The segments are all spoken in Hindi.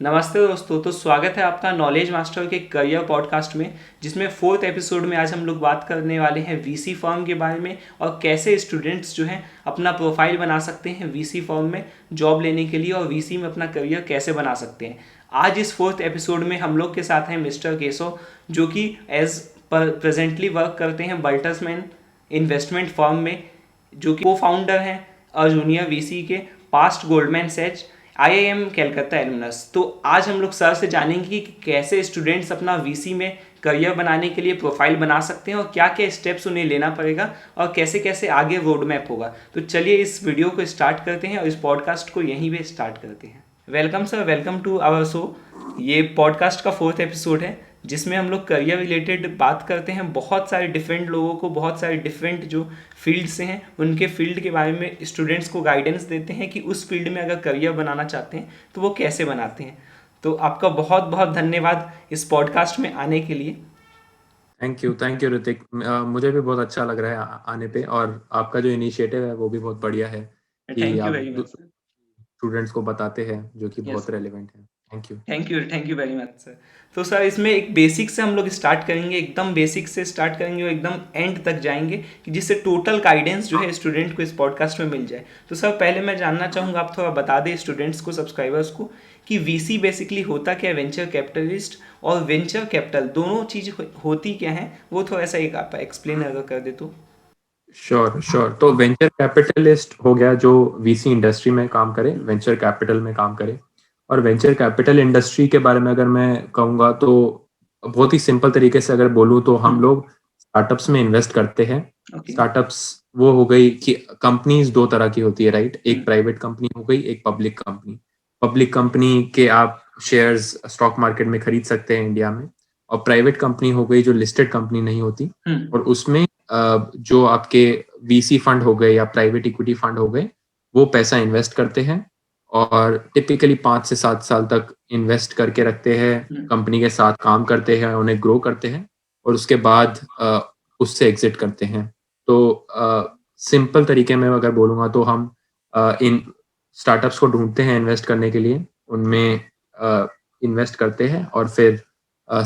नमस्ते दोस्तों। तो स्वागत है आपका नॉलेज मास्टर के करियर पॉडकास्ट में, जिसमें 4th एपिसोड में आज हम लोग बात करने वाले हैं वीसी फर्म के बारे में और कैसे स्टूडेंट्स जो हैं अपना प्रोफाइल बना सकते हैं वीसी फर्म में जॉब लेने के लिए और वीसी में अपना करियर कैसे बना सकते हैं। आज इस 4th एपिसोड में हम लोग के साथ हैं मिस्टर केशव, जो कि एज पर प्रेजेंटली वर्क करते हैं बल्टर्समैन इन्वेस्टमेंट फर्म में, जो कि को फाउंडर हैं और जूनियर वीसी के, past Goldman Sachs, IIM Calcutta alumnus. तो आज हम लोग सर से जानेंगे कि कैसे स्टूडेंट्स अपना वीसी में करियर बनाने के लिए प्रोफाइल बना सकते हैं और क्या क्या स्टेप्स उन्हें लेना पड़ेगा और कैसे कैसे आगे रोड मैप होगा। तो चलिए इस वीडियो को स्टार्ट करते हैं और इस पॉडकास्ट को यहीं पे स्टार्ट करते हैं। Welcome sir, welcome to our show. ये पॉडकास्ट का 4th एपिसोड है जिसमें हम लोग करियर रिलेटेड बात करते हैं। बहुत सारे डिफरेंट लोगों को, बहुत सारे डिफरेंट जो फील्ड से हैं उनके फील्ड के बारे में स्टूडेंट्स को गाइडेंस देते हैं कि उस फील्ड में अगर करियर बनाना चाहते हैं तो वो कैसे बनाते हैं। तो आपका बहुत बहुत धन्यवाद इस पॉडकास्ट में आने के लिए। Thank you Hrithik. मुझे भी बहुत अच्छा लग रहा है आने पे, और आपका जो इनिशिएटिव है वो भी बहुत बढ़िया है कि थैंक यू आप वेरी मच सर। स्टूडेंट्स को बताते हैं, जो कि यस, बहुत रेलेवेंट है। Thank you. Thank you very much sir. तो सर इसमें एक बेसिक से हम लोग स्टार्ट करेंगे, एकदम बेसिक से स्टार्ट करेंगे और एकदम एंड तक जाएंगे कि जिससे टोटल गाइडेंस जो है स्टूडेंट को इस पॉडकास्ट में मिल जाए। तो सर पहले मैं जानना चाहूँगा, आप थोड़ा बता दें स्टूडेंट्स को, सब्सक्राइबर्स को, कि वीसी बेसिकली होता क्या है, वेंचर कैपिटलिस्ट और वेंचर कैपिटल दोनों चीज़ होती क्या है, वो थोड़ा सा एक आप एक्सप्लेन अगर कर दे तो। श्योर। तो वेंचर कैपिटलिस्ट हो गया जो वीसी इंडस्ट्री में काम करे, वेंचर कैपिटल में काम करे। और वेंचर कैपिटल इंडस्ट्री के बारे में अगर मैं कहूँगा तो बहुत ही सिंपल तरीके से अगर बोलूँ तो हम लोग स्टार्टअप्स में इन्वेस्ट करते हैं। ओके। स्टार्टअप्स वो हो गई कि कंपनीज दो तरह की होती है, राइट? एक प्राइवेट कंपनी हो गई, एक पब्लिक कंपनी। पब्लिक कंपनी के आप शेयर्स स्टॉक मार्केट में खरीद सकते हैं इंडिया में, और प्राइवेट कंपनी हो गई जो लिस्टेड कंपनी नहीं होती, और उसमें जो आपके वीसी फंड हो गए या प्राइवेट इक्विटी फंड हो गए, वो पैसा इन्वेस्ट करते हैं और टिपिकली 5 से 7 साल तक इन्वेस्ट करके रखते हैं, कंपनी के साथ काम करते हैं, उन्हें ग्रो करते हैं, और उसके बाद उससे एग्जिट करते हैं। तो सिंपल तरीके में अगर बोलूँगा तो हम इन स्टार्टअप्स को ढूंढते हैं इन्वेस्ट करने के लिए, उनमें इन्वेस्ट करते हैं और फिर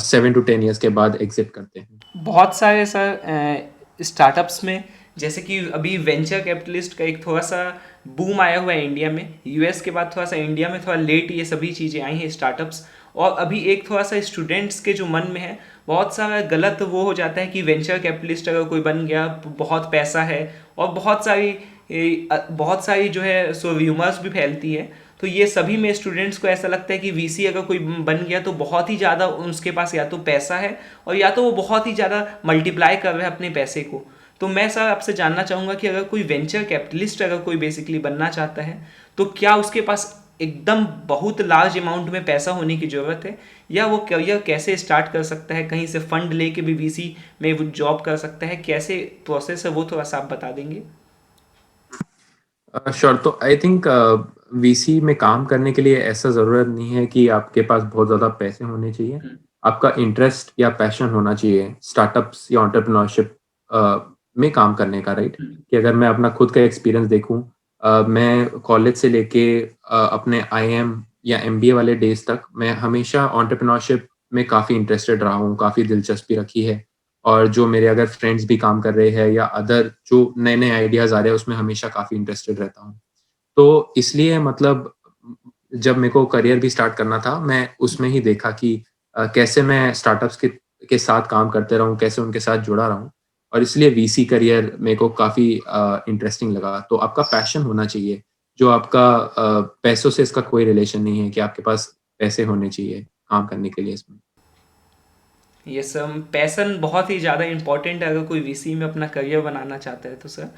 7 to 10 years के बाद एग्जिट करते हैं। बहुत सारे सर स्टार्टअप्स में, जैसे कि अभी वेंचर कैपिटलिस्ट का एक थोड़ा सा बूम आया हुआ है इंडिया में, यूएस के बाद थोड़ा सा इंडिया में थोड़ा लेट ये सभी चीज़ें आई हैं स्टार्टअप्स। और अभी एक थोड़ा सा स्टूडेंट्स के जो मन में है बहुत सारा गलत वो हो जाता है कि वेंचर कैपिटलिस्ट अगर कोई बन गया, बहुत पैसा है, और बहुत सारी जो है सो र्यूमर्स भी फैलती है। तो ये सभी में स्टूडेंट्स को ऐसा लगता है कि वीसी अगर कोई बन गया तो बहुत ही ज़्यादा उसके पास या तो पैसा है और या तो वो बहुत ही ज़्यादा मल्टीप्लाई कर रहा है अपने पैसे को। तो मैं सर आपसे जानना चाहूँगा कि अगर कोई वेंचर कैपिटलिस्ट अगर कोई बेसिकली बनना चाहता है तो क्या उसके पास एकदम बहुत लार्ज अमाउंट में पैसा होने की ज़रूरत है, या वो करियर कैसे स्टार्ट कर सकता है, कहीं से फंड लेके भी वीसी में वो जॉब कर सकता है, कैसे प्रोसेस है वो थोड़ा सा आप बता देंगे। श्योर। तो आई थिंक वीसी में काम करने के लिए ऐसा ज़रूरत नहीं है कि आपके पास बहुत ज़्यादा पैसे होने चाहिए। आपका इंटरेस्ट या पैशन होना चाहिए स्टार्टअप्स या एंटरप्रेन्योरशिप में काम करने का, राइट? कि अगर मैं अपना खुद का एक्सपीरियंस देखूं, मैं कॉलेज से लेके अपने आईएम या एमबीए वाले डेज तक मैं हमेशा एंटरप्रेन्योरशिप में काफ़ी इंटरेस्टेड रहा हूँ, काफ़ी दिलचस्पी रखी है। और जो मेरे अगर फ्रेंड्स भी काम कर रहे हैं या अदर जो नए-नए आइडियाज़ आ रहे हैं, उसमें हमेशा काफ़ी इंटरेस्टेड रहता हूँ। तो इसलिए मतलब जब मेरे को करियर भी स्टार्ट करना था, मैं उसमें ही देखा कि कैसे मैं स्टार्टअप्स के साथ काम करते रहूँ, कैसे उनके साथ जुड़ा रहूँ, और इसलिए वीसी करियर मेरे को काफ़ी इंटरेस्टिंग लगा। तो आपका पैशन होना चाहिए, जो आपका पैसों से इसका कोई रिलेशन नहीं है कि आपके पास पैसे होने चाहिए काम करने के लिए इसमें। ये सब पैसन बहुत ही ज़्यादा इम्पोर्टेंट है अगर कोई वीसी में अपना करियर बनाना चाहता है। तो सर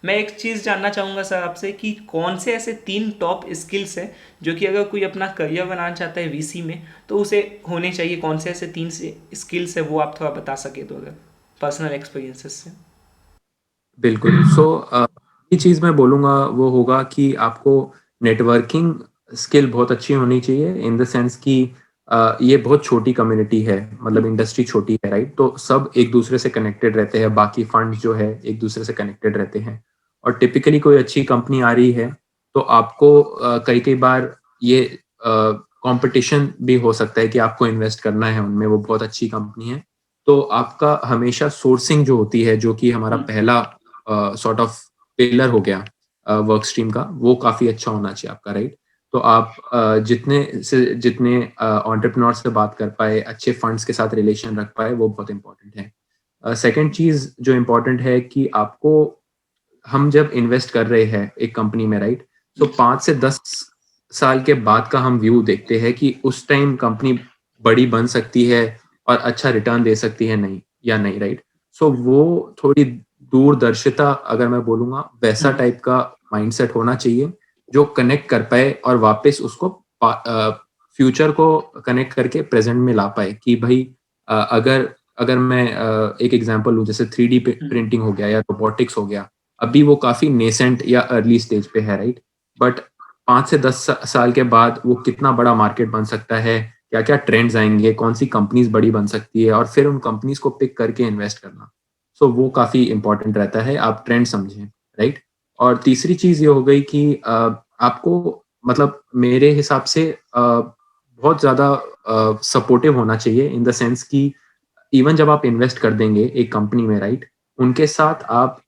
मैं एक चीज़ जानना चाहूँगा सर आपसे कि कौन से ऐसे 3 टॉप स्किल्स हैं जो कि अगर कोई अपना करियर बनाना चाहता है वीसी में तो उसे होने चाहिए। कौन से ऐसे 3 से स्किल्स है वो आप थोड़ा बता सके तो, अगर पर्सनल एक्सपीरियंसेस से। बिल्कुल। ये चीज़ मैं बोलूँगा वो होगा कि आपको नेटवर्किंग स्किल बहुत अच्छी होनी चाहिए, इन द सेंस कि ये बहुत छोटी कम्युनिटी है, मतलब इंडस्ट्री छोटी है, राइट? तो सब एक-दूसरे से कनेक्टेड रहते हैं, बाकी फंड्स जो है एक-दूसरे से कनेक्टेड रहते हैं, और टिपिकली कोई अच्छी कंपनी आ रही है, तो आपको कई-कई बार ये कंपटीशन भी हो सकता है कि आपको इन्वेस्ट करना है उनमें, वो बहुत अच्छी कंपनी है, तो आपका हमेशा सोर्सिंग जो होती है, जो कि हमारा पहला सॉर्ट ऑफ पिलर हो गया वर्क स्ट्रीम का, वो काफ़ी अच्छा होना चाहिए आपका, राइट? तो आप जितने एंटरप्रेन्योर से बात कर पाए, अच्छे फंड्स के साथ रिलेशन रख पाए, वो बहुत इम्पोर्टेंट है। सेकंड चीज़ जो इम्पोर्टेंट है कि आपको, हम जब इन्वेस्ट कर रहे हैं एक कंपनी में, राइट? तो 5 से 10 साल के बाद का हम व्यू देखते हैं कि उस टाइम कंपनी बड़ी बन सकती है और अच्छा रिटर्न दे सकती है नहीं या नहीं, राइट? सो वो थोड़ी दूरदर्शिता, अगर मैं बोलूँगा, वैसा टाइप का माइंडसेट होना चाहिए, जो कनेक्ट कर पाए और वापस उसको फ्यूचर को कनेक्ट करके प्रेज़ेंट में ला पाए कि भई अगर अगर मैं एक एग्ज़ाम्पल लूँ, जैसे 3D प्रिंटिंग हो गया या रोबोटिक्स हो गया, अभी वो काफ़ी नेसेंट या अर्ली स्टेज पे है, राइट? बट 5 से 10 साल के बाद वो कितना बड़ा मार्केट बन सकता है, क्या-क्या ट्रेंड्स आएँगे, कौन-सी कंपनीज़ बड़ी बन सकती है, और फिर उन कंपनीज़ को पिक करके इन्वेस्ट करना। सो वो काफ़ी इम्पोर्टेंट रहता है, आप ट्रेंड समझें, राइट? और तीसरी चीज़ ये हो गई कि आपको, मतलब मेरे हिसाब से बहुत ज़्यादा सपोर्टिव होना चाहिए, इन द सेंस कि इवन जब आप इन्वेस्ट कर देंगे एक कंपनी में, राइट? उनके साथ आप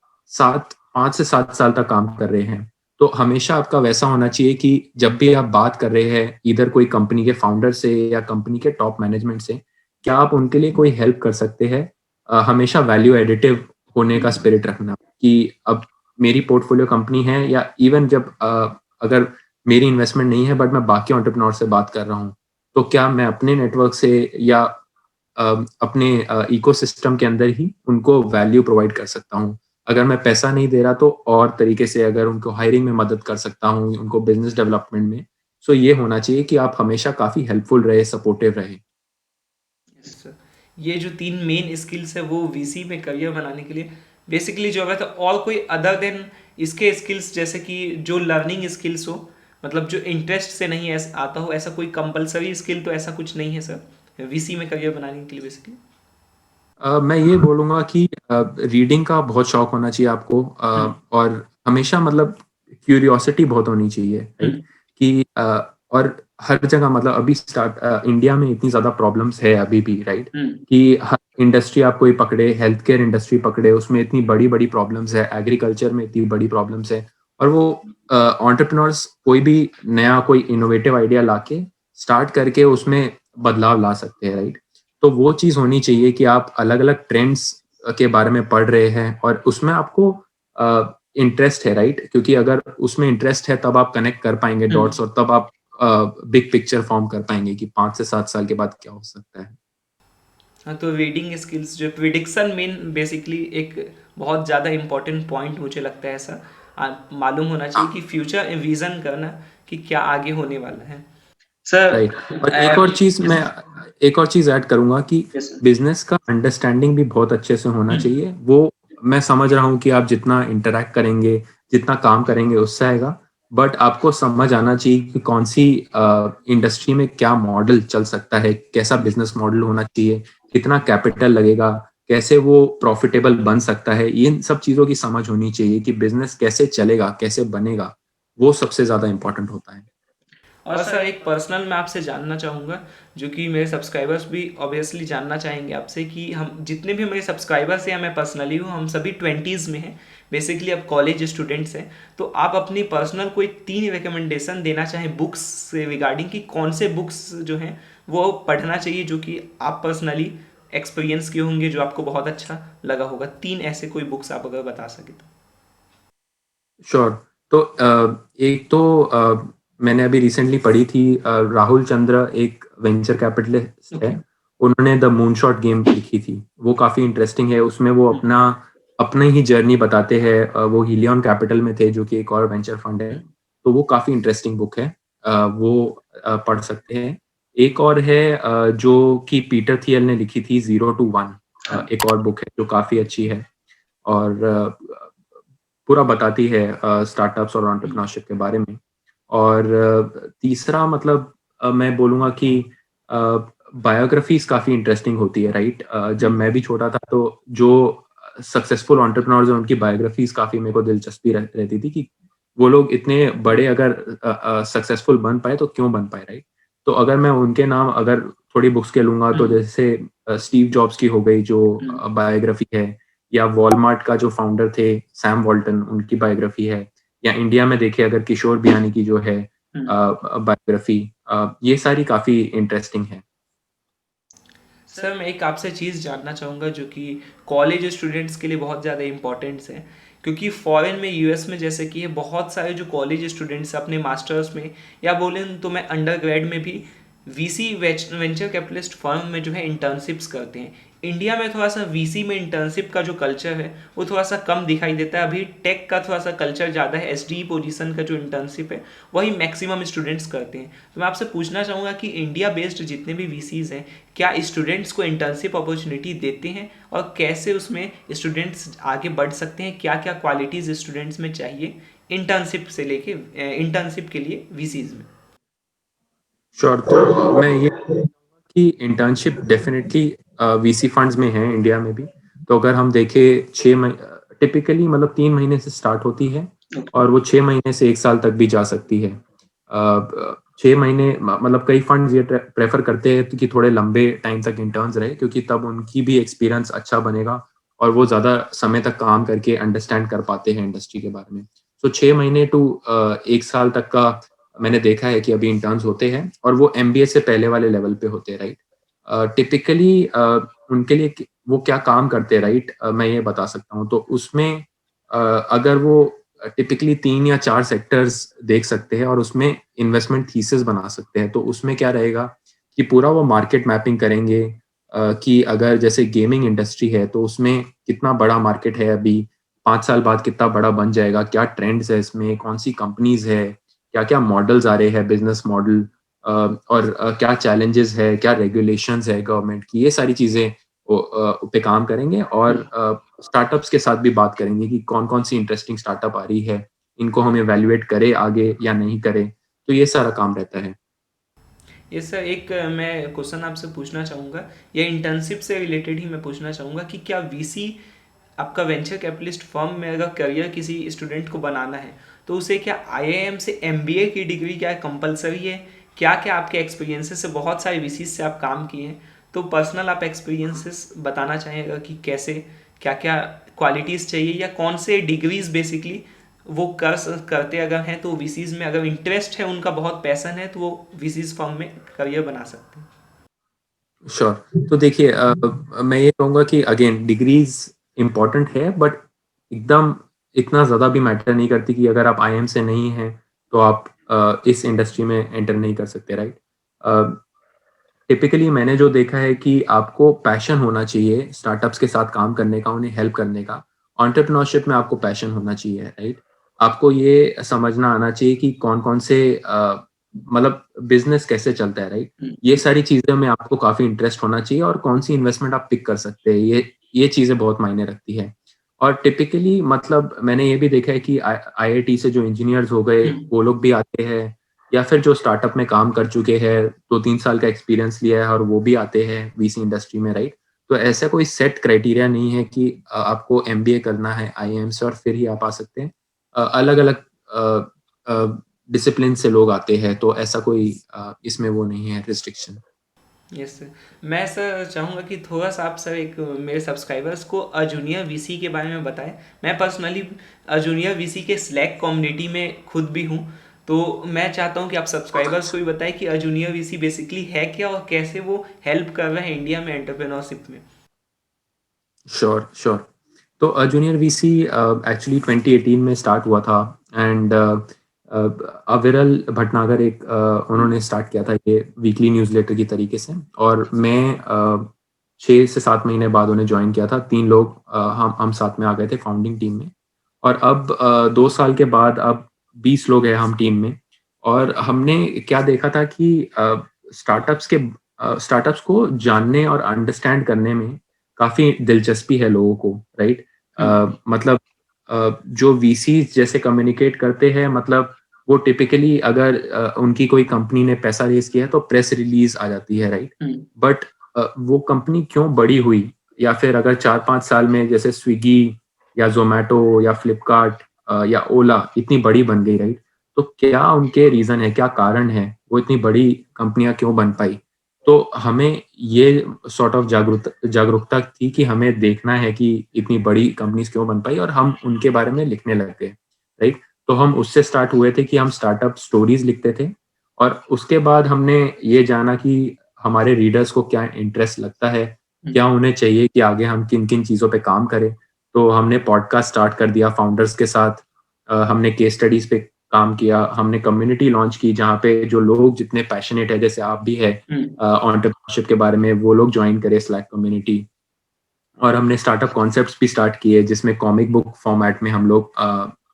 5 से 7 साल तक काम कर रहे हैं। तो हमेशा आपका वैसा होना चाहिए कि जब भी आप बात कर रहे हैं ईदर कोई कंपनी के फाउंडर से या कंपनी के टॉप मैनेजमेंट से, क्या आप उनके लिए कोई हेल्प कर सकते हैं? हमेशा वैल्यू एडिटिव होने का स्पिरिट रखना कि अब मेरी पोर्टफोलियो कंपनी है, या इवन जब अगर मेरी इन्वेस्टमेंट नहीं है बट मैं बाकी एंटरप्रेन्योर से बात कर रहा हूँ, तो क्या मैं अपने नेटवर्क से या अपने इकोसिस्टम के अंदर ही उनको वैल्यू प्रोवाइड कर सकता हूँ। अगर मैं पैसा नहीं दे रहा तो और तरीके से अगर उनको हायरिंग में मदद कर सकता हूँ, उनको बिज़नेस डेवलपमेंट में। सो ये होना चाहिए कि आप हमेशा काफ़ी हेल्पफुल रहे, सपोर्टिव रहे। Yes sir. ये जो 3 मेन स्किल्स है वो वीसी में करियर बनाने के लिए बेसिकली जो है, तो और कोई अदर देन इसके स्किल्स, जैसे कि जो लर्निंग स्किल्स हो, मतलब जो इंटरेस्ट से नहीं आता हो, ऐसा कोई कंपलसरी स्किल तो ऐसा कुछ नहीं है सर वीसी में करियर बनाने के लिए बेसिकली? मैं ये बोलूँगा कि रीडिंग का बहुत शौक होना चाहिए आपको, और हमेशा, मतलब क्यूरियोसिटी बहुत होनी चाहिए, राइट? कि और हर जगह, मतलब अभी इंडिया में इतनी ज़्यादा प्रॉब्लम्स है अभी भी, राइट? कि हर इंडस्ट्री आप कोई पकड़े, हेल्थ केयर इंडस्ट्री पकड़े, उसमें इतनी बड़ी-बड़ी प्रॉब्लम्स है, एग्रीकल्चर में इतनी बड़ी प्रॉब्लम्स है, और वो एंटरप्रेन्योर्स कोई भी नया कोई इनोवेटिव आइडिया लाके स्टार्ट करके उसमें बदलाव ला सकते हैं, राइट? तो वो चीज़ होनी चाहिए कि आप अलग-अलग ट्रेंड्स के बारे में पढ़ रहे हैं और उसमें आपको इंटरेस्ट है, राइट? क्योंकि अगर उसमें इंटरेस्ट है तब आप कनेक्ट कर पाएँगे डॉट्स, और तब आप बिग पिक्चर फॉर्म कर पाएँगे कि 5 से 7 साल के बाद क्या हो सकता है। हाँ, तो रीडिंग स्किल्स जो प्रिडिक्शन मेन बेसिकली एक बहुत ज़्यादा इम्पोर्टेंट पॉइंट मुझे लगता है ऐसा। मालूम होना चाहिए कि फ्यूचर विज़न करना कि क्या आगे होने वाला है सर। राइट। और एक और चीज़ ऐड करूँगा कि यस सर। बिज़नेस का अंडरस्टैंडिंग भी बहुत अच्छे से होना चाहिए। वो मैं समझ रहा हूँ कि आप जितना इंटरैक्ट करेंगे, जितना काम करेंगे उससे आएगा, बट आपको समझ आना चाहिए कि कौन-सी इंडस्ट्री में क्या मॉडल चल सकता है, कैसा बिज़नेस मॉडल होना चाहिए, कितना कैपिटल लगेगा, कैसे वो प्रॉफ़िटेबल बन सकता है। इन सब चीज़ों की समझ होनी चाहिए कि बिज़नेस कैसे चलेगा, कैसे बनेगा, वो सबसे ज़्यादा इम्पोर्टेंट होता है। और सर एक पर्सनल मैं आपसे जानना चाहूँगा, जो कि मेरे सब्सक्राइबर्स भी ऑब्वियसली जानना चाहेंगे आपसे, कि हम जितने भी मेरे सब्सक्राइबर्स हैं या मैं पर्सनली हूँ, हम सभी 20s में हैं, बेसिकली अब कॉलेज स्टूडेंट्स हैं। तो आप अपनी पर्सनल कोई 3 रिकमेंडेशन देना चाहें बुक्स से रिगार्डिंग, कि कौन से बुक्स जो हैं वो पढ़ना चाहिए, जो कि आप पर्सनली एक्सपीरियंस किए होंगे, जो आपको बहुत अच्छा लगा होगा। 3 ऐसे कोई बुक्स आप अगर बता सके तो। श्योर। तो एक तो मैंने अभी रिसेंटली पढ़ी थी, राहुल चंद्र एक वेंचर कैपिटलिस्ट है। ओके। उन्होंने द मूनशॉट गेम लिखी थी। वो काफ़ी इंटरेस्टिंग है। उसमें वो अपनी ही जर्नी बताते हैं। वो हीलियन कैपिटल में थे, जो कि एक और वेंचर फंड है। तो वो काफ़ी इंटरेस्टिंग बुक है। वो पढ़ सकते हैं। एक और है जो कि पीटर थियल ने लिखी थी, ज़ीरो टू वन। एक और बुक है जो काफ़ी अच्छी है, और पूरा बताती है स्टार्टअप्स और एंटरप्रेन्योरशिप के बारे में। और तीसरा, मतलब मैं बोलूँगा कि अ, बायोग्राफ़ीज़ काफ़ी इंटरेस्टिंग होती है, राइट? जब मैं भी छोटा था तो जो सक्सेसफुल एंटरप्रेन्योर्स हैं उनकी बायोग्राफ़ीज़ काफ़ी मेरे को दिलचस्पी रहती थी कि वो लोग इतने बड़े अगर सक्सेसफुल बन पाए तो क्यों बन पाए, राइट? तो अगर मैं उनके नाम अगर थोड़ी बुक्स के लूँगा तो जैसे स्टीव जॉब्स की हो गई जो बायोग्राफी है, या वॉलमार्ट का जो फाउंडर थे सैम वॉल्टन उनकी बायोग्राफी है, या इंडिया में देखिए अगर किशोर बियानी की जो है बायोग्राफी, ये सारी काफ़ी इंटरेस्टिंग है। सर मैं एक आपसे चीज़ जानना चाहूँगा जो कि कॉलेज स्टूडेंट्स के लिए बहुत ज़्यादा इम्पोर्टेंट्स है, क्योंकि फॉरेन में यूएस में जैसे कि ये बहुत सारे जो कॉलेज स्टूडेंट्स अपने मास्टर्स में या बोलें तो मैं अंडर ग्रेड में भी वीसी वेंचर कैपिटलिस्ट फर्म में जो है इंटर्नशिप्स करते हैं। इंडिया में थोड़ा सा वीसी में इंटर्नशिप का जो कल्चर है वो थोड़ा सा कम दिखाई देता है। अभी टेक का थोड़ा सा कल्चर ज़्यादा है, एसडी पोजीशन का जो इंटर्नशिप है वही मैक्सिमम स्टूडेंट्स करते हैं। तो मैं आपसे पूछना चाहूँगा कि इंडिया बेस्ड जितने भी वीसीज हैं क्या स्टूडेंट्स को इंटर्नशिप अपॉर्चुनिटी देते हैं, और कैसे उसमें स्टूडेंट्स आगे बढ़ सकते हैं, क्या क्या क्वालिटीज़ स्टूडेंट्स में चाहिए इंटर्नशिप से लेके इंटर्नशिप के लिए वीसीज में। श्योर, तो मैं ये कि इंटर्नशिप डेफिनेटली वीसी फंड्स में है इंडिया में भी। तो अगर हम देखें 6 महीने टिपिकली मतलब 3 महीने से स्टार्ट होती है और वो 6 महीने से 1 साल तक भी जा सकती है। 6 महीने मतलब कई फंड्स ये प्रेफर करते हैं कि थोड़े लंबे टाइम तक इंटर्न्स रहे, क्योंकि तब उनकी भी एक्सपीरियंस अच्छा बनेगा और वो ज़्यादा समय तक काम करके अंडरस्टैंड कर पाते हैं इंडस्ट्री के बारे में। तो 6 महीने टू 1 साल तक का मैंने देखा है कि अभी इंटर्न्स होते हैं, और वो एमबीए से पहले वाले लेवल पे होते हैं, राइट। टिपिकली उनके लिए वो क्या काम करते हैं, राइट, मैं ये बता सकता हूँ। तो उसमें अगर वो टिपिकली 3 या 4 सेक्टर्स देख सकते हैं और उसमें इन्वेस्टमेंट थीसिस बना सकते हैं। तो उसमें क्या रहेगा कि पूरा वो मार्केट मैपिंग करेंगे कि अगर जैसे गेमिंग इंडस्ट्री है तो उसमें कितना बड़ा मार्केट है अभी, 5 साल बाद कितना बड़ा बन जाएगा, क्या ट्रेंड्स है इसमें, कौन-सी कंपनीज़ है, क्या-क्या मॉडल्स आ रहे हैं बिज़नेस मॉडल, और क्या चैलेंजेस है, क्या रेगुलेशंस है गवर्नमेंट की, ये सारी चीज़ें वो पे काम करेंगे। और स्टार्टअप्स के साथ भी बात करेंगे कि कौन-कौन सी इंटरेस्टिंग स्टार्टअप आ रही है, इनको हम इवैल्यूएट करें आगे या नहीं करें। तो ये सारा काम रहता है। ये सर एक मैं क्वेश्चन आपसे पूछना चाहूँगा, ये इंटर्नशिप से रिलेटेड ही मैं पूछना चाहूँगा कि क्या वीसी आपका वेंचर कैपिटलिस्ट फर्म में अगर करियर किसी स्टूडेंट को बनाना है तो उसे क्या आईआईएम से एमबीए की डिग्री क्या कंपलसरी है? क्या क्या आपके एक्सपीरियंसेस से, बहुत सारे वीसीज से आप काम किए हैं, तो पर्सनल आप एक्सपीरियंसेस बताना चाहेंगे कि कैसे क्या क्या क्वालिटीज़ चाहिए या कौन से डिग्रीज बेसिकली वो करते अगर हैं तो वीसीज में अगर इंटरेस्ट है, उनका बहुत पैसन है, तो वो वीसीज फर्म में करियर बना सकते हैं। श्योर। तो देखिए मैं ये कहूँगा कि अगेन डिग्रीज़ इम्पोर्टेंट है, बट एकदम इतना ज़्यादा भी मैटर नहीं करती कि अगर आप आईएम से नहीं हैं, तो आप इस इंडस्ट्री में एंटर नहीं कर सकते, राइट? टिपिकली मैंने जो देखा है कि आपको पैशन होना चाहिए स्टार्टअप्स के साथ काम करने का, उन्हें हेल्प करने का। एंटरप्रेन्योरशिप में आपको पैशन होना चाहिए, राइट? आपको ये समझना आना चाहिए कि कौन-कौन से मतलब बिज़नेस कैसे चलता है, राइट? ये सारी चीज़ें में आपको काफ़ी इंटरेस्ट होना चाहिए, और कौन-सी इन्वेस्टमेंट आप पिक कर सकते हैं, ये चीज़ें बहुत मायने रखती है। और टिपिकली मतलब मैंने ये भी देखा है कि आईआईटी से जो इंजीनियर्स हो गए, वो लोग भी आते हैं, या फिर जो स्टार्टअप में काम कर चुके हैं, 2-3 साल का एक्सपीरियंस लिया है और वो भी आते हैं वीसी इंडस्ट्री में, राइट? तो ऐसा कोई सेट क्राइटेरिया नहीं है कि आपको एमबीए करना है आईआईएम से और फिर ही आप आ सकते हैं। अलग-अलग डिसिप्लिन से लोग आते हैं, तो ऐसा कोई इसमें वो नहीं है रिस्ट्रिक्शन। Yes sir. मैं सर चाहूँगा कि थोड़ा सा आप सर एक मेरे सब्सक्राइबर्स को अजूनियर वीसी के बारे में बताएं। मैं पर्सनली अजूनियर वीसी के स्लैक कम्युनिटी में खुद भी हूँ, तो मैं चाहता हूँ कि आप सब्सक्राइबर्स को भी बताएं कि अजूनियर वीसी बेसिकली है क्या और कैसे वो हेल्प कर रहे हैं इंडिया में एंटरप्रेन्योरशिप में। Sure, sure. तो जूनियर वीसी एक्चुअली 2018 में स्टार्ट हुआ था, एंड अविरल भटनागर एक उन्होंने स्टार्ट किया था ये वीकली न्यूज़लेटर की तरीके से, और मैं 6 से 7 महीने बाद उन्हें जॉइन किया था। 3 लोग हम साथ में आ गए थे फाउंडिंग टीम में, और अब 2 साल के बाद अब 20 लोग हैं हम टीम में। और हमने क्या देखा था कि स्टार्टअप्स को जानने और अंडरस्टैंड करने में काफ़ी दिलचस्पी है लोगों को, राइट? मतलब जो वीसीज़ जैसे कम्युनिकेट करते हैं, मतलब वो टिपिकली अगर उनकी कोई कंपनी ने पैसा रेज़ किया है तो प्रेस रिलीज़ आ जाती है, राइट? बट वो कंपनी क्यों बड़ी हुई, या फिर अगर 4-5 साल में जैसे स्विगी या ज़ोमैटो या फ्लिपकार्ट या ओला इतनी बड़ी बन गई, राइट? तो क्या उनके रीज़न है, क्या कारण है वो इतनी बड़ी कंपनियां क्यों बन पाई। तो हमें ये सॉर्ट ऑफ जागरूकता थी कि हमें देखना है कि इतनी बड़ी कंपनीज क्यों बन पाई और हम उनके बारे में लिखने लग गए, राइट। तो हम उससे स्टार्ट हुए थे कि हम स्टार्टअप स्टोरीज लिखते थे और उसके बाद हमने ये जाना कि हमारे रीडर्स को क्या इंटरेस्ट लगता है, क्या उन्हें चाहिए कि आगे हम किन किन चीज़ों पे काम करें। तो हमने पॉडकास्ट स्टार्ट कर दिया फाउंडर्स के साथ। हमने केस स्टडीज पे काम किया, हमने कम्युनिटी लॉन्च की जहाँ पे जो लोग जितने पैशनेट है, जैसे आप भी है एंटरप्रेन्योरशिप के बारे में, वो लोग ज्वाइन करें स्लैक कम्युनिटी। और हमने स्टार्टअप कॉन्सेप्ट्स भी स्टार्ट किए जिसमें कॉमिक बुक फॉर्मेट में हम लोग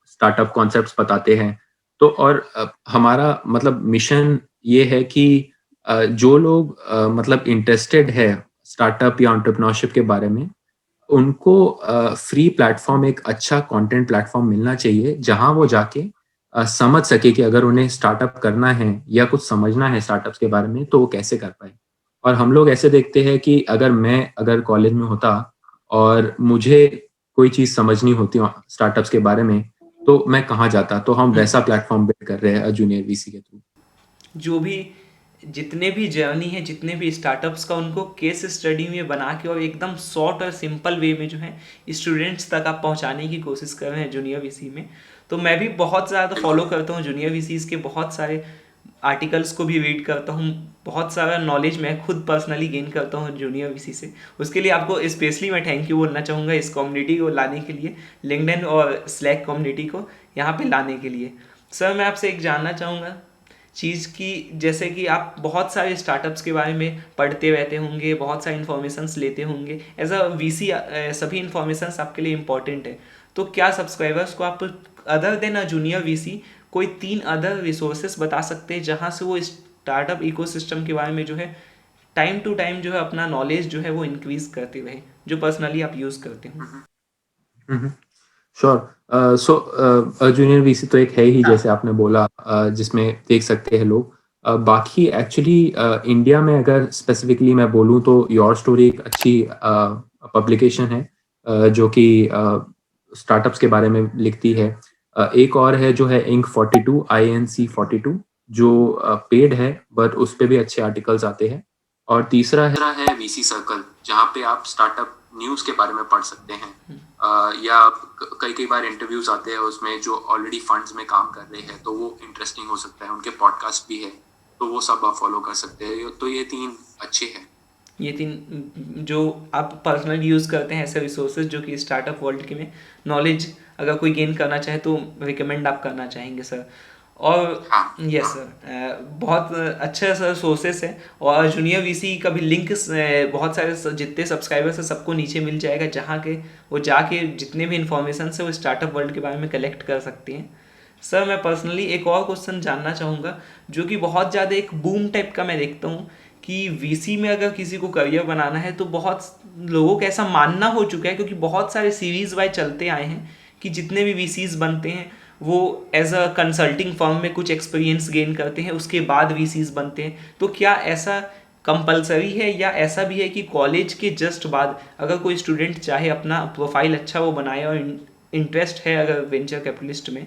स्टार्टअप कॉन्सेप्ट्स बताते हैं। तो और हमारा मतलब मिशन ये है कि जो लोग मतलब इंटरेस्टेड है स्टार्टअप या एंटरप्रेन्योरशिप के बारे में, उनको फ्री प्लेटफॉर्म, एक अच्छा कंटेंट प्लेटफॉर्म मिलना चाहिए जहां वो जाके समझ सके कि अगर उन्हें स्टार्टअप करना है या कुछ समझना है स्टार्टअप्स के बारे में तो वो कैसे कर पाए। और हम लोग ऐसे देखते हैं कि अगर कॉलेज में होता और मुझे कोई चीज़ समझनी होती स्टार्टअप्स के बारे में, तो मैं कहाँ जाता? तो हम वैसा प्लेटफॉर्म बिल्ड कर रहे हैं जूनियर वीसी के थ्रू। जो भी जितने भी जर्नी है, जितने भी स्टार्टअप्स का, उनको केस स्टडी में बना के और एकदम शॉर्ट और सिंपल वे में जो है स्टूडेंट्स तक आप पहुंचाने की कोशिश कर रहे हैं जूनियर वीसी में। तो मैं भी बहुत ज़्यादा फॉलो करता हूँ जूनियर वीसीज़ के, बहुत सारे आर्टिकल्स को भी रीड करता हूँ, बहुत सारा नॉलेज मैं खुद पर्सनली गेन करता हूँ जूनियर वीसी से। उसके लिए आपको स्पेशली मैं थैंक यू बोलना चाहूँगा इस कम्युनिटी को लाने के लिए, लिंक्डइन और स्लैक कम्युनिटी को यहाँ पे लाने के लिए। सर मैं आपसे एक जानना चाहूँगा चीज़ की, जैसे कि आप बहुत सारे स्टार्टअप्स के बारे में पढ़ते रहते होंगे, बहुत सारे इन्फॉर्मेशंस लेते होंगे एज अ वीसी, सभी इन्फॉर्मेशंस आपके लिए इम्पॉर्टेंट है। तो क्या सब्सक्राइबर्स को आप other than a junior VC कोई 3 अदर रिसोर्सेस बता सकते हैं जहाँ से वो स्टार्टअप इकोसिस्टम के बारे में जो है टाइम टू टाइम जो है अपना नॉलेज जो है वो इंक्रीज करते रहे, जो पर्सनली आप यूज़ करते हो? श्योर। सो जूनियर वीसी तो एक है ही जैसे आपने बोला, जिसमें देख सकते हैं लोग। बाकी एक्चुअली इंडिया में अगर स्पेसिफिकली मैं बोलूँ तो योर स्टोरी एक अच्छी पब्लिकेशन है जो कि स्टार्टअप्स के बारे में लिखती है। एक और है जो है इंक 42, INC 42, जो पेड है बट उस पे भी अच्छे आर्टिकल्स आते हैं। और तीसरा है वीसी सर्कल, जहाँ पे आप स्टार्टअप न्यूज़ के बारे में पढ़ सकते हैं। या कई बार इंटरव्यूज आते हैं उसमें जो ऑलरेडी फंड्स में काम कर रहे हैं, तो वो इंटरेस्टिंग हो सकता है। उनके पॉडकास्ट भी है, तो वो सब आप फॉलो कर सकते हैं। तो ये 3 अच्छे हैं। ये 3 जो आप पर्सनली यूज़ करते हैं ऐसे रिसोर्सेज जो कि स्टार्टअप वर्ल्ड के में नॉलेज अगर कोई गेन करना चाहे तो रिकमेंड आप करना चाहेंगे सर। और यस सर, बहुत अच्छा सर सोर्सेस है। और जूनियर वीसी का भी लिंक बहुत सारे जितने सब्सक्राइबर्स हैं सबको नीचे मिल जाएगा, जहाँ के वो जाके जितने भी इंफॉर्मेशन है वो स्टार्टअप वर्ल्ड के बारे में कलेक्ट कर सकते हैं। सर मैं पर्सनली एक और क्वेश्चन जानना चाहूँगा जो कि बहुत ज़्यादा एक बूम टाइप का मैं देखता हूँ कि वीसी में अगर किसी को करियर बनाना है तो बहुत लोगों का ऐसा मानना हो चुका है, क्योंकि बहुत सारे सीरीज वाइज चलते आए हैं कि जितने भी वीसीज बनते हैं वो एज अ कंसल्टिंग फर्म में कुछ एक्सपीरियंस गेन करते हैं, उसके बाद वीसीज बनते हैं। तो क्या ऐसा कंपलसरी है या ऐसा भी है कि कॉलेज के जस्ट बाद अगर कोई स्टूडेंट चाहे अपना प्रोफाइल अच्छा वो बनाए और इंटरेस्ट है अगर वेंचर कैपिटलिस्ट में,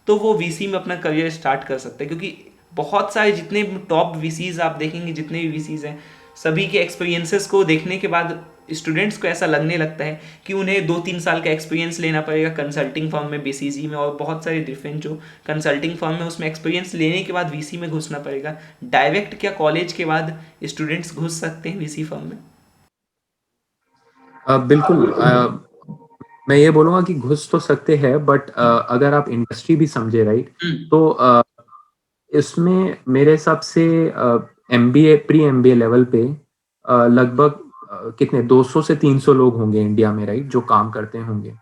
तो वो वीसी में अपना करियर स्टार्ट कर सकता है? क्योंकि बहुत सारे जितने टॉप वीसीज आप देखेंगे, जितने भी वीसीज हैं, सभी के एक्सपीरियंसेस को देखने के बाद स्टूडेंट्स को ऐसा लगने लगता है कि उन्हें 2-3 साल का एक्सपीरियंस लेना पड़ेगा कंसल्टिंग फर्म में, बीसीजी में, और बहुत सारे डिफरेंट जो कंसल्टिंग फर्म में उसमें एक्सपीरियंस लेने के बाद वीसी में घुसना पड़ेगा। डायरेक्ट क्या कॉलेज के बाद स्टूडेंट्स घुस सकते हैं वीसी फर्म में? बिल्कुल। मैं ये बोलूँगा कि घुस तो सकते हैं बट अगर आप इंडस्ट्री भी समझे, राइट, तो इसमें मेरे हिसाब से एमबीए, प्री एमबीए लेवल पे लगभग कितने 200 से 300 लोग होंगे इंडिया में, राइट, जो काम करते होंगे।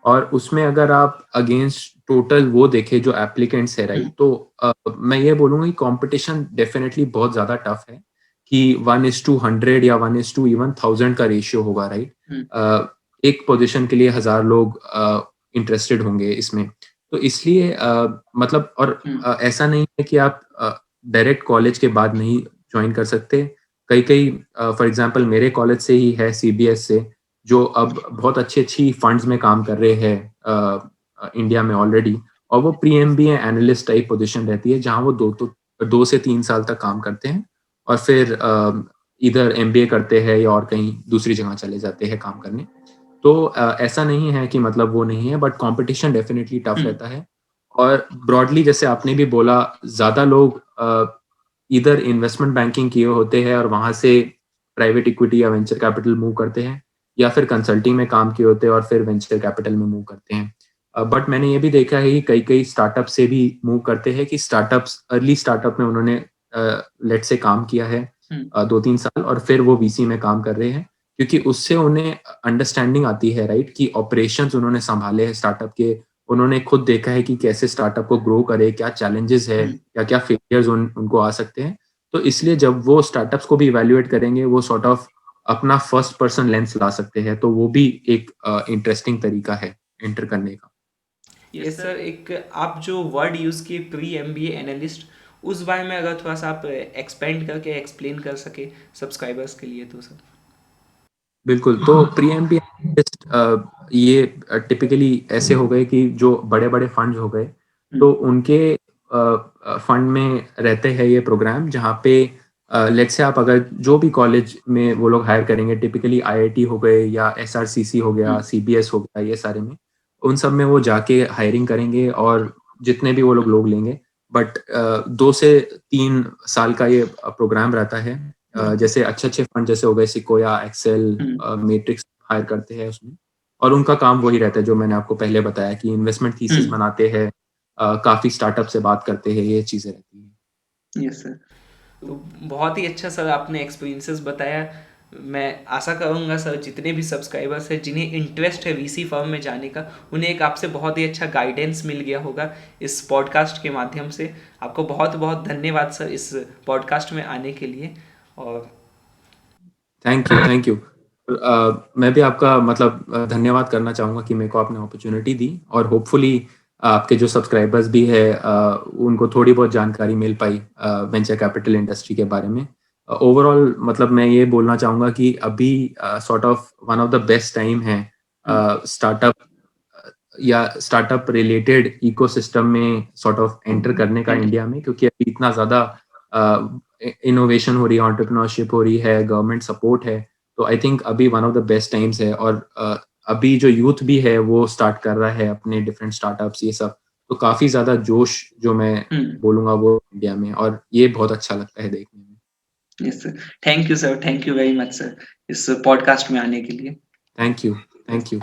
और उसमें अगर आप अगेंस्ट टोटल वो देखें जो एप्लीकेंट्स है, राइट, तो मैं ये बोलूँगा कि कंपटीशन डेफिनेटली बहुत ज़्यादा टफ है कि 1:100 या 1:, इवन 1000 का रेशियो होगा, राइट। एक पोजीशन के लिए 1000 लोग इंटरेस्टेड होंगे इसमें। तो इसलिए मतलब और ऐसा नहीं है कि आप डायरेक्ट कॉलेज के बाद नहीं ज्वाइन कर सकते। कई फॉर एग्जांपल मेरे कॉलेज से ही है, सीबीएस से, जो अब बहुत अच्छी फंड्स में काम कर रहे हैं इंडिया में ऑलरेडी। और वो pre MBA analyst type position रहती है जहाँ वो 2 2 से 3 साल तक काम करते हैं और फिर इधर एमबीए करते हैं या और कहीं दूसरी जगह चले जाते हैं काम करने। तो ऐसा नहीं है कि मतलब वो नहीं है, बट कॉम्पिटिशन डेफिनिटली टफ हुँ, रहता है। और ब्रॉडली जैसे आपने भी बोला, ज़्यादा लोग इधर इन्वेस्टमेंट बैंकिंग किए होते हैं और वहाँ से प्राइवेट इक्विटी या वेंचर कैपिटल मूव करते हैं, या फिर कंसल्टिंग में काम किए होते हैं और फिर वेंचर कैपिटल में मूव करते हैं। बट मैंने ये भी देखा है कि कई-कई स्टार्टअप से भी मूव करते हैं कि स्टार्टअप्स अर्ली स्टार्टअप में उन्होंने लेट्स से काम किया है हुँ, 2-3 साल और फिर वो वीसी में काम कर रहे हैं। क्योंकि उससे उन्हें अंडरस्टैंडिंग आती है, राइट? कि ऑपरेशंस उन्होंने सँभाले हैं स्टार्टअप के, उन्होंने खुद देखा है कि कैसे स्टार्टअप को ग्रो करे, क्या चैलेंजेज़ है, हुँ। क्या-क्या फेलियर्स उनको आ सकते हैं। तो इसलिए जब वो स्टार्टअप्स को भी इवैल्यूएट करेंगे, वो सॉर्ट ऑफ अपना फर्स्ट पर्सन लेंस ला सकते हैं, तो वो भी एक इंटरेस्टिंग तरीका है एंटर करने का। यस सर, एक आप जो वर्ड यूज़ किए प्री एमबीए एनालिस्ट, उस बारे में अगर थोड़ा-सा आप एक्सपेंड करके एक्सप्लेन कर सकें सब्सक्राइबर्स के लिए तो सर? बिल्कुल, तो प्री-एमपी एनालिस्ट ये टिपिकली ऐसे हो गए कि जो बड़े-बड़े फंड्स हो गए, हुँ, तो उनके फंड में रहते हैं ये प्रोग्राम जहाँ पे लेट्स से आप अगर जो भी कॉलेज में वो लोग हायर करेंगे, टिपिकली आईआईटी हो गए या एसआरसीसी हो हुँ, गया, सीबीएस हो गया, ये सारे में, उन सब में वो जाके हायरिंग करेंगे और जितने भी वो लोग लेंगे। बट 2 से 3 साल का ये प्रोग्राम रहता है। जैसे अच्छे-अच्छे फंड जैसे हो गए सिक्वोया, एक्सेल, हुँ, मैट्रिक्स हायर करते हैं उसमें, और उनका काम वही रहता है जो मैंने आपको पहले बताया कि इन्वेस्टमेंट हुँ, थीसिस बनाते हैं, काफ़ी स्टार्टअप से बात करते हैं, ये चीज़ें रहती हैं। Yes sir. तो बहुत ही अच्छा सर आपने एक्सपीरियंसेस बताया। मैं आशा करूँगा सर जितने भी सब्सक्राइबर्स हैं जिन्हें इंटरेस्ट है वीसी फर्म में जाने का, उन्हें एक आपसे बहुत ही अच्छा गाइडेंस मिल गया होगा इस पॉडकास्ट के माध्यम से। आपको बहुत बहुत धन्यवाद सर इस पॉडकास्ट में आने के लिए। और थैंक यू, थैंक यू। मैं भी आपका मतलब धन्यवाद करना चाहूँगा कि मेरे को आपने अपॉर्च्युनिटी दी और होपफुली आपके जो सब्सक्राइबर्स भी हैं उनको थोड़ी बहुत जानकारी मिल पाई वेंचर कैपिटल इंडस्ट्री के बारे में। ओवरऑल मतलब मैं ये बोलना चाहूँगा कि अभी sort of one of the best time है हुँ, स्टार्टअप या स्टार्टअप रिलेटेड इकोसिस्टम में सॉर्ट ऑफ एंटर करने का एंटर इंडिया में, क्योंकि अभी इतना ज़्यादा इनोवेशन हो रही है, एंटरप्रेन्योरशिप हो रही है, गवर्नमेंट सपोर्ट है। तो आई थिंक अभी one of the best times है और अभी जो यूथ भी है वो स्टार्ट कर रहा है अपने डिफरेंट स्टार्टअप्स ये सब। तो काफ़ी ज़्यादा जोश जो मैं हुँ, बोलूँगा वो इंडिया में, और ये बहुत अच्छा लगता है देखने में। Yes sir. Thank you sir, thank you very much sir इस पॉडकास्ट में आने के लिए। Thank you. Thank you.